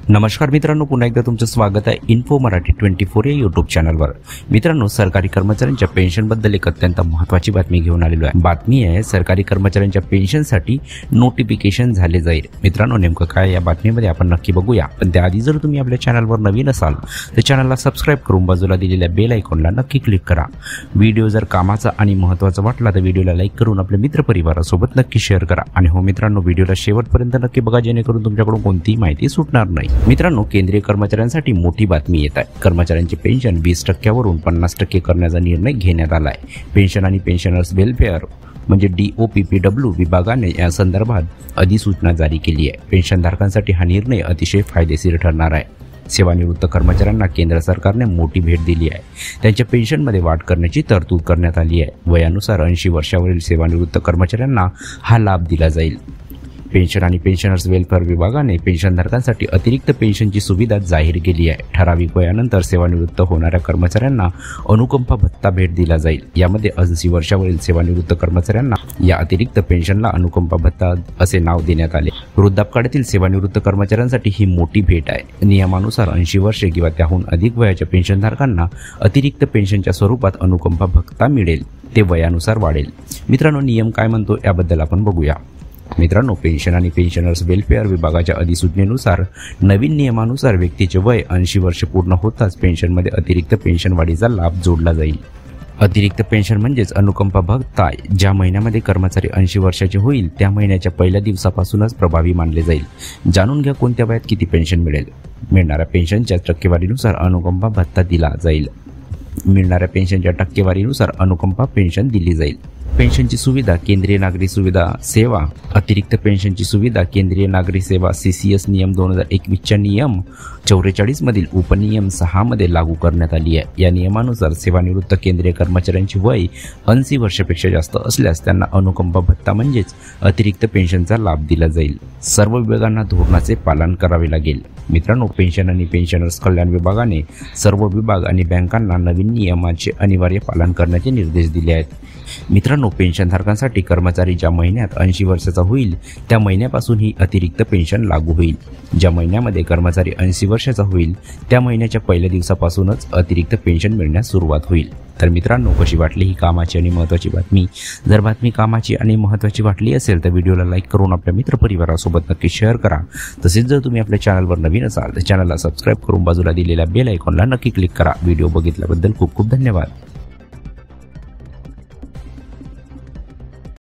नमस्कार मित्रांनो, पुन्हा एकदा तुमचं स्वागत आहे इन्फो मराठी 24 या यूट्यूब चॅनलवर। मित्रांनो, सरकारी कर्मचाऱ्यांच्या पेन्शनबद्दल एक अत्यंत महत्त्वाची बातमी घेऊन आलेलो आहे। बातमी आहे सरकारी कर्मचाऱ्यांच्या पेन्शनसाठी नोटिफिकेशन झाले जाईल। मित्रांनो, नेमकं काय या बातमीमध्ये आपण नक्की बघूया, पण त्याआधी जर तुम्ही आपल्या चॅनलवर नवीन असाल तर चॅनलला सबस्क्राईब करून बाजूला दिलेल्या बेल आयकॉनला नक्की क्लिक करा। व्हिडिओ जर कामाचा आणि महत्त्वाचा वाटला तर व्हिडिओला लाईक करून आपल्या मित्रपरिवारासोबत नक्की शेअर करा। आणि हो मित्रांनो, व्हिडिओला शेवटपर्यंत नक्की बघा, जेणेकरून तुमच्याकडून कोणतीही माहिती सुटणार नाही। मित्रांनो, केंद्रीय कर्मचाऱ्यांसाठी मोठी बातमी येत आहे। कर्मचाऱ्यांचे पेन्शन 20% 50% करण्याचा निर्णय घेण्यात आला आहे। पेन्शन आणि पेन्शनर्स वेलफेअर म्हणजे DOPPW विभागाने या संदर्भात अधिसूचना जारी केली आहे। पेन्शनधारकांसाठी हा निर्णय अतिशय फायदेशीर ठरणार आहे। सेवानिवृत्त कर्मचाऱ्यांना केंद्र सरकारने मोठी भेट दिली आहे। त्यांच्या पेन्शनमध्ये वाढ करण्याची तरतूद करण्यात आली आहे। वयानुसार 80 वर्षावरील सेवानिवृत्त कर्मचाऱ्यांना हा लाभ दिला जाईल। पेन्शन आणि पेन्शनर्स वेलफेअर विभागाने पेन्शनधारकांसाठी अतिरिक्त पेन्शनची सुविधा जाहीर केली आहे। ठराविक वयानंतर सेवानिवृत्त होणाऱ्या कर्मचाऱ्यांना अनुकंपा भत्ता भेट दिला जाईल। यामध्ये 80 वर्षावरील सेवानिवृत्त कर्मचाऱ्यांना या अतिरिक्त पेन्शनला अनुकंपा भत्ता असे नाव देण्यात आले। वृद्धापकाळातील सेवानिवृत्त कर्मचाऱ्यांसाठी ही मोठी भेट आहे। नियमानुसार 80 वर्षे किंवा त्याहून अधिक वयाच्या पेन्शनधारकांना अतिरिक्त पेन्शनच्या स्वरूपात अनुकंपा भत्ता मिळेल, ते वयानुसार वाढेल। मित्रांनो, नियम काय म्हणतो याबद्दल आपण बघूया। मित्रांनो, पेन्शन आणि पेन्शनर्स वेलफेअर विभागाच्या अधिसूचनेनुसार नवीन नियमानुसार व्यक्तीचे वय 80 वर्ष पूर्ण होताच पेन्शनमध्ये अतिरिक्त पेन्शन वाढीचा लाभ जोडला जाईल। अतिरिक्त पेन्शन म्हणजेच अनुकंपा भत्ता ज्या महिन्यामध्ये कर्मचारी 80 वर्षाचे होईल त्या महिन्याच्या पहिल्या दिवसापासूनच प्रभावी मानले जाईल। जाणून घ्या कोणत्या वयात किती पेन्शन मिळेल। मिळणाऱ्या पेन्शनच्या टक्केवारीनुसार अनुकंपा भत्ता दिला जाईल। मिळणाऱ्या पेन्शनच्या टक्केवारीनुसार अनुकंपा पेन्शन दिली जाईल। पेन्शनची सुविधा केंद्रीय नागरी सुविधा सेवा अतिरिक्त पेन्शनची सुविधा केंद्रीय नागरी सेवा CCS नियम 2021च्या नियम 44 मधील उपनियम 6 मध्ये लागू करण्यात आली आहे। या नियमानुसार सेवानिवृत्त केंद्रीय कर्मचाऱ्यांची वय 80 वर्षापेक्षा जास्त असल्यास त्यांना अनुकंपा भत्ता म्हणजेच अतिरिक्त पेन्शनचा लाभ दिला जाईल। सर्व विभागांना धोरणाचे पालन करावे लागेल। मित्रांनो, पेन्शन आणि पेन्शनर्स कल्याण विभागाने सर्व विभाग आणि बँकांना नवीन नियमांचे अनिवार्य पालन करण्याचे निर्देश दिले आहेत। मित्रांनो, पेन्शनधारकांसाठी कर्मचारी ज्या महिन्यात 80 वर्षाचा होईल त्या महिन्यापासून ही अतिरिक्त पेन्शन लागू होईल। ज्या महिन्यामध्ये कर्मचारी 80 वर्षाचा होईल त्या महिन्याच्या पहिल्या दिवसापासूनच अतिरिक्त पेन्शन मिळण्यास सुरुवात होईल। तर मित्रांनो, कशी वाटली ही कामाची आणि महत्त्वाची बातमी? जर बातमी कामाची आणि महत्त्वाची वाटली असेल तर व्हिडिओला लाईक करून आपल्या मित्रपरिवारासोबत नक्की शेअर करा। तसेच जर तुम्ही आपल्या चॅनलवर नवीन असाल तर चॅनलला सबस्क्राईब करून बाजूला दिलेल्या बेल आयकॉनला नक्की क्लिक करा। व्हिडिओ बघितल्याबद्दल खूप खूप धन्यवाद।